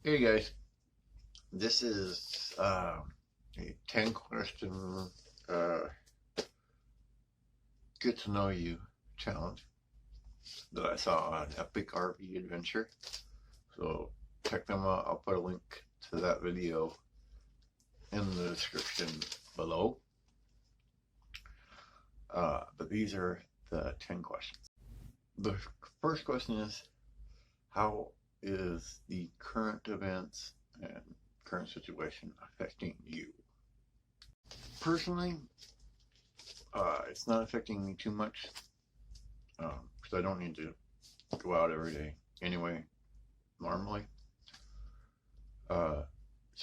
Hey guys, this is a 10 question uh, get to know you challenge that I saw on Epic RV Adventure. So check them out. I'll put a link to that video in the description below. But these are the 10 questions. The first question is, how is the current events and current situation affecting you? Personally, it's not affecting me too much because I don't need to go out every day anyway, normally. So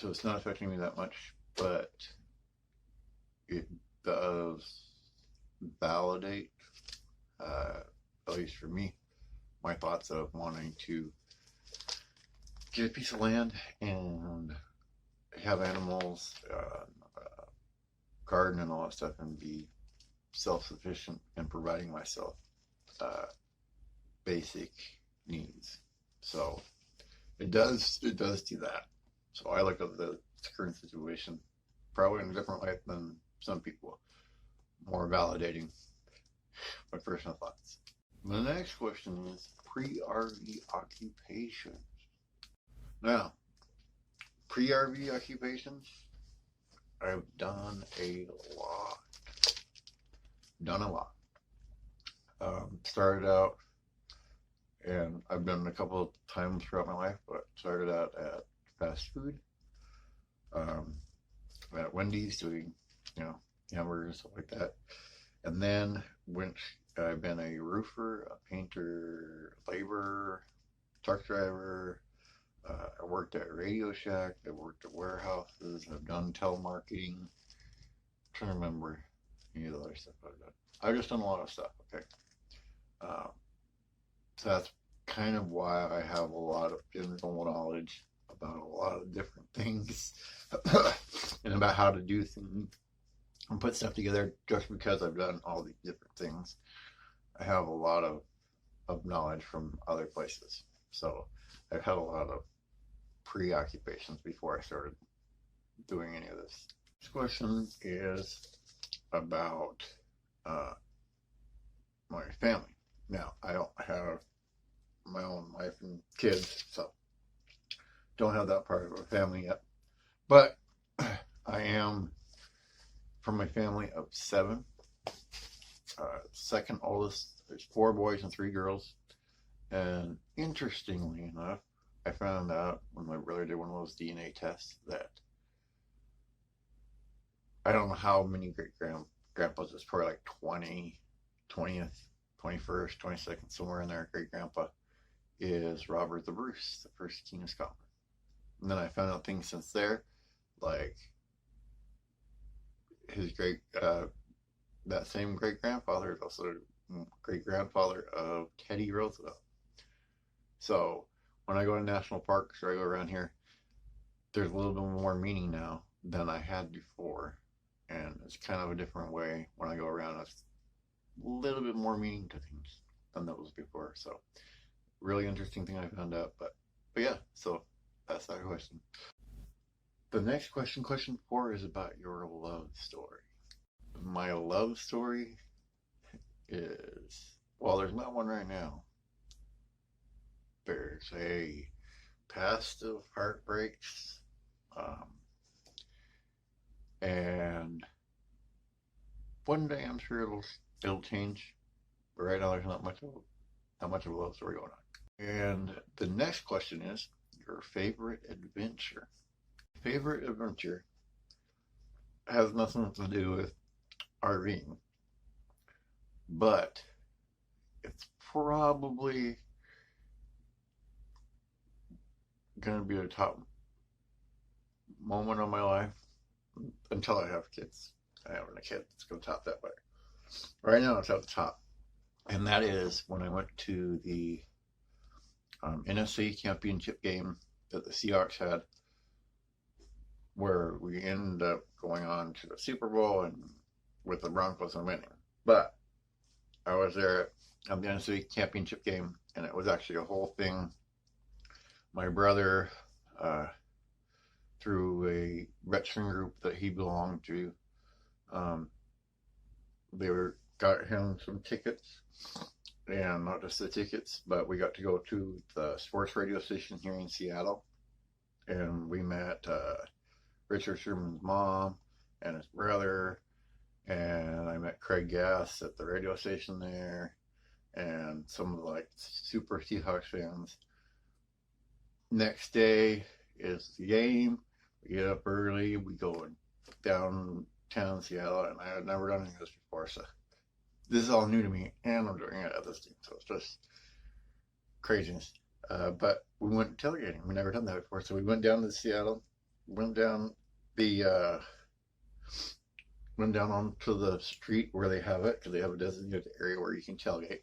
it's not affecting me that much, but it does validate, at least for me, my thoughts of wanting to get a piece of land and have animals, garden and all that stuff, and be self-sufficient in providing myself basic needs. So it does do that. So I look at the current situation probably in a different way than some people, more validating my personal thoughts. The next question is pre-RV occupations. Now, pre-RV occupations, I've done a lot. Started out, and I've done a couple of times throughout my life, but started out at fast food, at Wendy's doing, hamburgers and stuff like that. And then I've been a roofer, a painter, laborer, truck driver. I worked at Radio Shack. I worked at warehouses. I've done telemarketing. I'm trying to remember any of the other stuff I've done. I've just done a lot of stuff. Okay. So that's kind of why I have a lot of general knowledge about a lot of different things and about how to do things and put stuff together. Just because I've done all these different things, I have a lot of knowledge from other places. So I've had a lot of preoccupations before I started doing any of this. This question is about my family. Now, I don't have my own wife and kids, so don't have that part of a family yet. But I am from a family of 7. Second oldest, there's 4 boys and 3 girls. And interestingly enough, I found out when my brother did one of those DNA tests that I don't know how many great-grandpas, it's probably like 20th, 21st, 22nd, somewhere in there, great-grandpa is Robert the Bruce, the first king of Scotland. And then I found out things since there, like his that same great-grandfather is also great-grandfather of Teddy Roosevelt. So when I go to national parks or I go around here, there's a little bit more meaning now than I had before. And it's kind of a different way when I go around. It's a little bit more meaning to things than that was before. So really interesting thing I found out. But yeah, so that's that question. The next question, question 4, is about your love story. My love story is, well, there's not one right now. There's a past of heartbreaks, and one day I'm sure it'll change. But right now there's not much of a love story going on. And the next question is your favorite adventure. Favorite adventure has nothing to do with RVing, but it's probably gonna be a top moment of my life until I have kids. I have a kid that's gonna top that way. Right now it's at the top, and that is when I went to the NFC championship game that the Seahawks had, where we ended up going on to the Super Bowl and with the Broncos and winning. But I was there at the NFC championship game, and it was actually a whole thing. My brother, uh, through a veteran group that he belonged to. Um, they got him some tickets, and not just the tickets, but we got to go to the sports radio station here in Seattle, and we met Richard Sherman's mom and his brother, and I met Craig Gass at the radio station there, and some of the like super Seahawks fans. Next day is the game. We get up early. We go downtown Seattle, and I had never done any of this before, so this is all new to me, and I'm doing it at this team, so it's just craziness. But we went tailgating. We never done that before, so we went down to Seattle, went down the went down onto the street where they have it, because they have a designated area where you can tailgate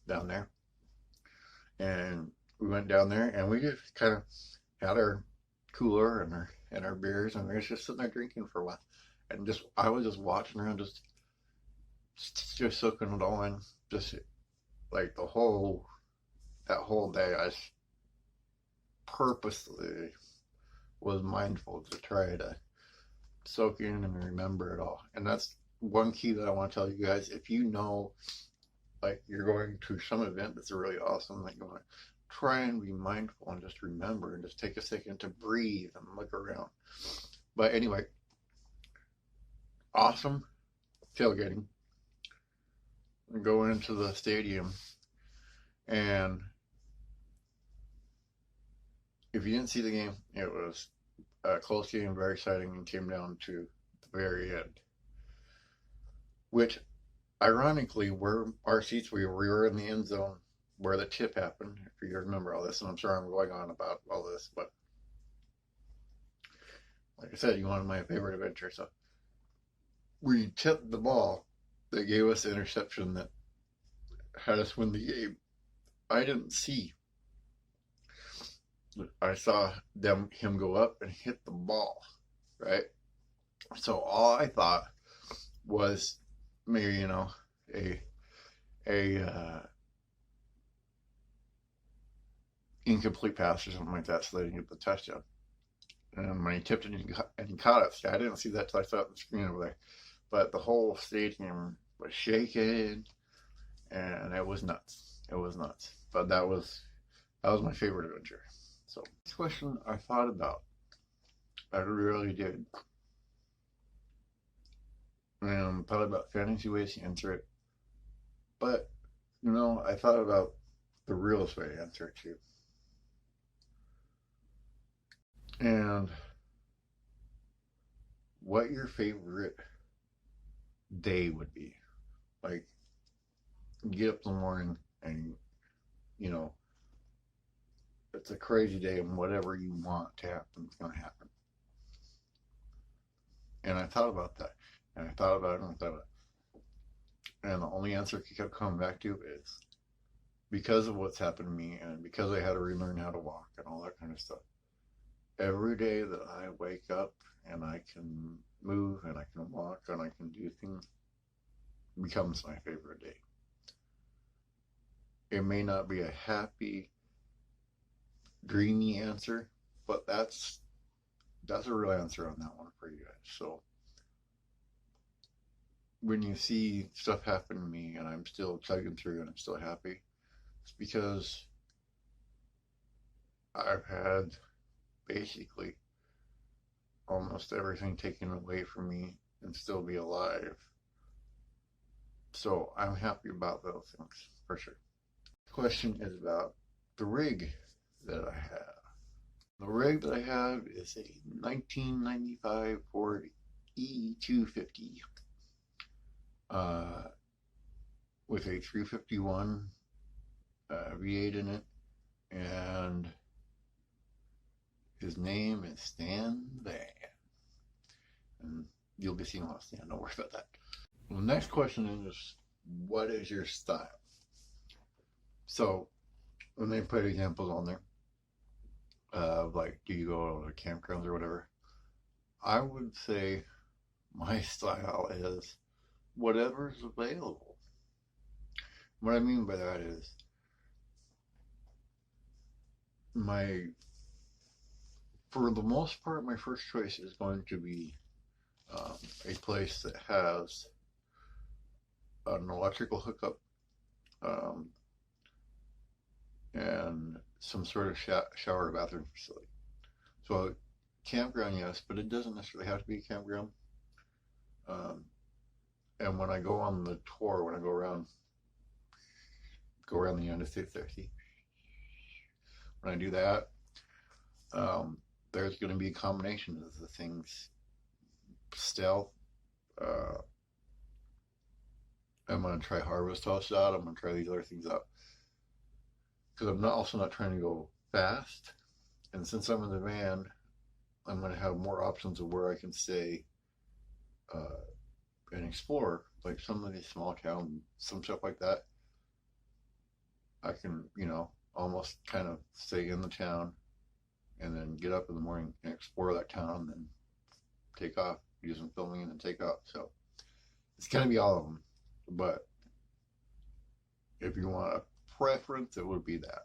down there. And we went down there, and we just kind of had our cooler and our beers, and we were just sitting there drinking for a while. And just I was just watching around, just soaking it all in. Just like that whole day, I purposely was mindful to try to soak in and remember it all. And that's one key that I want to tell you guys. If you know, like, you're going to some event that's really awesome, that you want to try and be mindful and just remember and just take a second to breathe and look around. But anyway, awesome tailgating. We go into the stadium, and if you didn't see the game, it was a close game, very exciting, and came down to the very end. Which, ironically, where our seats we were in the end zone where the tip happened. If you remember all this, and I'm sorry I'm going on about all this, but like I said, you wanted my favorite adventure, so we tipped the ball that gave us the interception that had us win the game. I didn't see. I saw him go up and hit the ball, right? So all I thought was maybe, you know, a incomplete pass or something like that, so they didn't get the touchdown. And when he tipped it and he caught it, I didn't see that till I saw it on the screen over there. But the whole stadium was shaking, and it was nuts. It was nuts. But that was my favorite adventure. So this question I thought about. I really did. And thought about fantasy ways to answer it. But, you know, I thought about the realest way to answer it too. And what your favorite day would be. Like, you get up in the morning and, you know, it's a crazy day, and whatever you want to happen is going to happen. And I thought about that. And I thought about it and I thought about it. And the only answer I kept coming back to is because of what's happened to me, and because I had to relearn how to walk and all that kind of stuff. Every day that I wake up and I can move and I can walk and I can do things becomes my favorite day. It may not be a happy, dreamy answer, but that's a real answer on that one for you guys. So when you see stuff happen to me and I'm still chugging through and I'm still happy, it's because I've had basically almost everything taken away from me and still be alive. So I'm happy about those things for sure. The question is about the rig that I have. The rig that I have is a 1995 Ford E250 with a 351 V8 in it, and his name is Stan Van. And you'll be seeing a lot of Stan, don't worry about that. Well, the next question is, what is your style? So, when they put examples on there, like, do you go to campgrounds or whatever? I would say my style is whatever's available. What I mean by that is my For the most part, my first choice is going to be a place that has an electrical hookup um, and some sort of shower or bathroom facility. So, campground, yes, but it doesn't necessarily have to be a campground. Um, and when I go on the tour, when I go around the United States, there, see, when I do that, um, there's going to be a combination of the things stealth. Uh, I'm going to try harvest house out. I'm going to try these other things out because I'm also not trying to go fast. And since I'm in the van, I'm going to have more options of where I can stay uh, and explore, like some of these small towns, some stuff like that. I can, almost kind of stay in the town and then get up in the morning and explore that town and then take off, do some filming and then take off. So it's going to be all of them. But if you want a preference, it would be that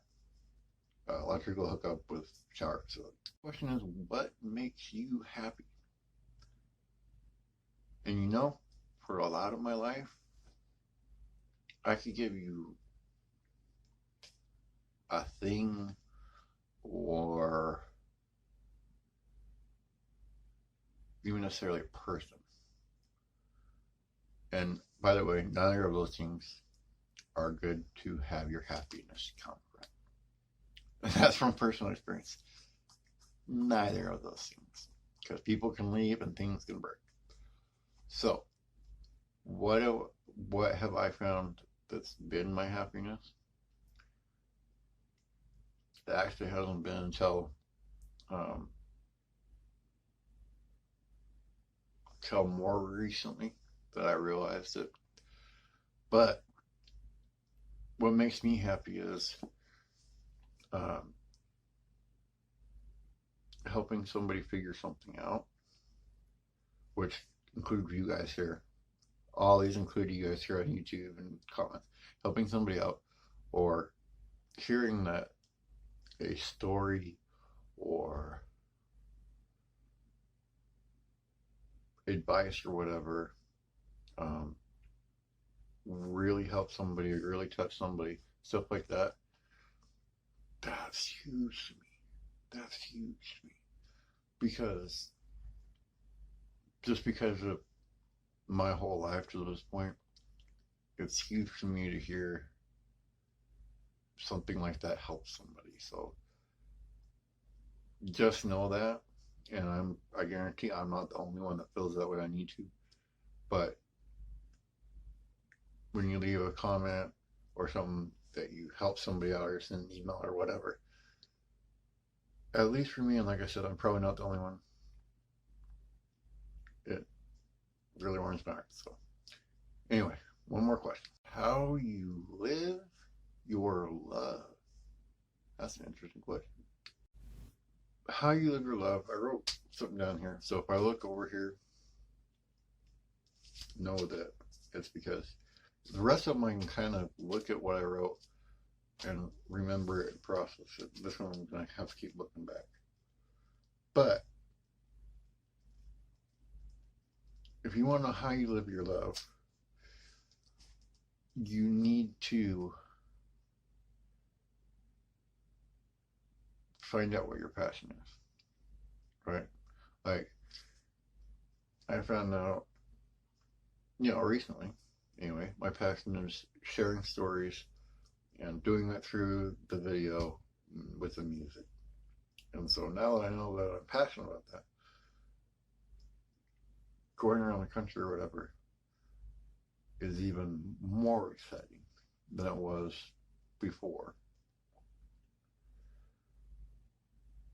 electrical hookup with shower facility. The question is, what makes you happy? And for a lot of my life, I could give you a thing or even necessarily a person. And by the way, neither of those things are good to have your happiness come from. That's from personal experience. Neither of those things. Because people can leave and things can break. So, what have I found that's been my happiness? It actually hasn't been um, until more recently that I realized it. But what makes me happy is um, helping somebody figure something out, which includes you guys here. All these include you guys here on YouTube and comments. Helping somebody out or hearing that a story or advice or whatever really help somebody or really touch somebody, stuff like that. That's huge to me. That's huge to me. Because just because of my whole life to this point, it's huge to me to hear something like that help somebody. So just know that, and I guarantee I'm not the only one that feels that way. I need to, but when you leave a comment or something that you help somebody out or send an email or whatever, at least for me, and like I said, I'm probably not the only one. It really warms my heart. So anyway, one more question: how you live your love? That's an interesting question. How you live your love? I wrote something down here. So if I look over here, know that it's because the rest of them I can kind of look at what I wrote and remember it and process it. This one I'm going to have to keep looking back. But if you want to know how you live your love, you need to find out what your passion is, right? Like, I found out, recently, anyway, my passion is sharing stories and doing that through the video with the music. And so now that I know that I'm passionate about that, going around the country or whatever is even more exciting than it was before.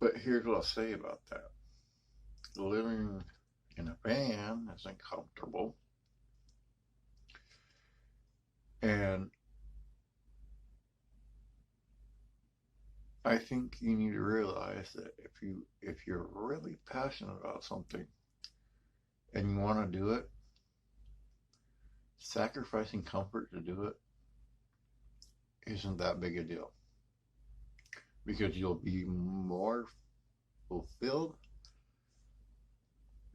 But here's what I'll say about that. Living in a van isn't comfortable. And I think you need to realize that if you're really passionate about something and you want to do it, sacrificing comfort to do it isn't that big a deal. Because you'll be more fulfilled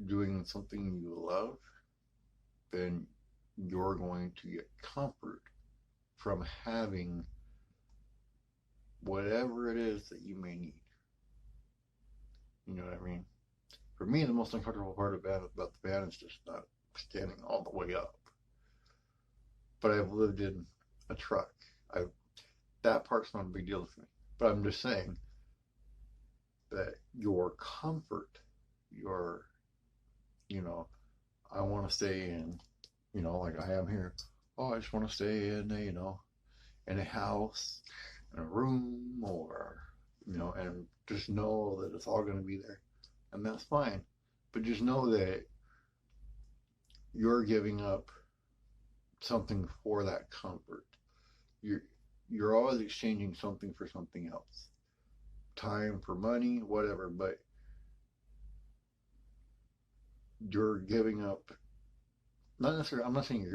doing something you love, then you're going to get comfort from having whatever it is that you may need. You know what I mean? For me, the most uncomfortable part about the van is just not standing all the way up. But I've lived in a truck. That part's not a big deal for me. But I'm just saying that your comfort, your, you know, I want to stay in, like I am here. Oh, I just want to stay in in a house, in a room, or, and just know that it's all going to be there. And that's fine. But just know that you're giving up something for that comfort. You're, you're always exchanging something for something else. Time for money, whatever, but you're giving up, not necessarily, I'm not saying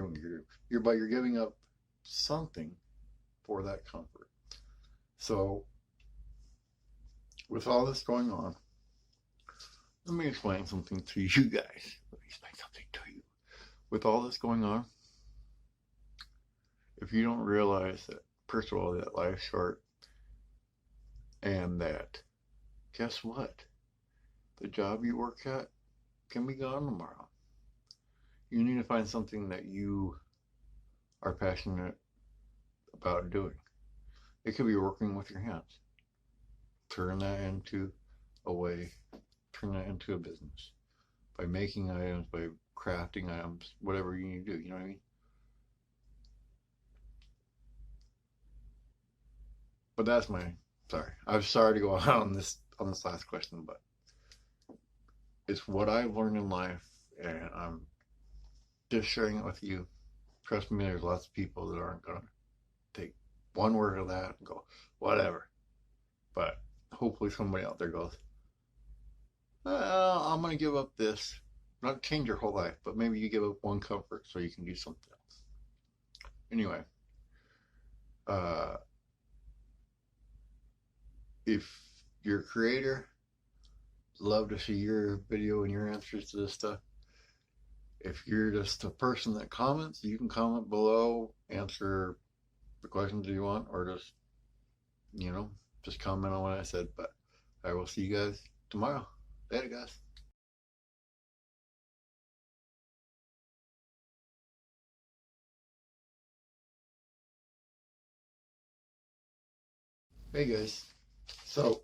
you're giving up something for that comfort. So, with all this going on, let me explain something to you guys. Let me explain something to you. With all this going on, if you don't realize that, first of all, that life's short, and that, guess what? The job you work at can be gone tomorrow. You need to find something that you are passionate about doing. It could be working with your hands. Turn that into a way, turn that into a business by making items, by crafting items, whatever you need to do. You know what I mean? But that's sorry. I'm sorry to go on on this last question, but it's what I've learned in life, and I'm just sharing it with you. Trust me, there's lots of people that aren't gonna take one word of that and go whatever. But hopefully somebody out there goes, well, I'm gonna give up this. Not change your whole life, but maybe you give up one comfort so you can do something else. Anyway, uh, if you're a creator, love to see your video and your answers to this stuff. If you're just a person that comments, you can comment below, answer the questions you want, or you know, just comment on what I said. But I will see you guys tomorrow. Later, guys. Hey, guys. So,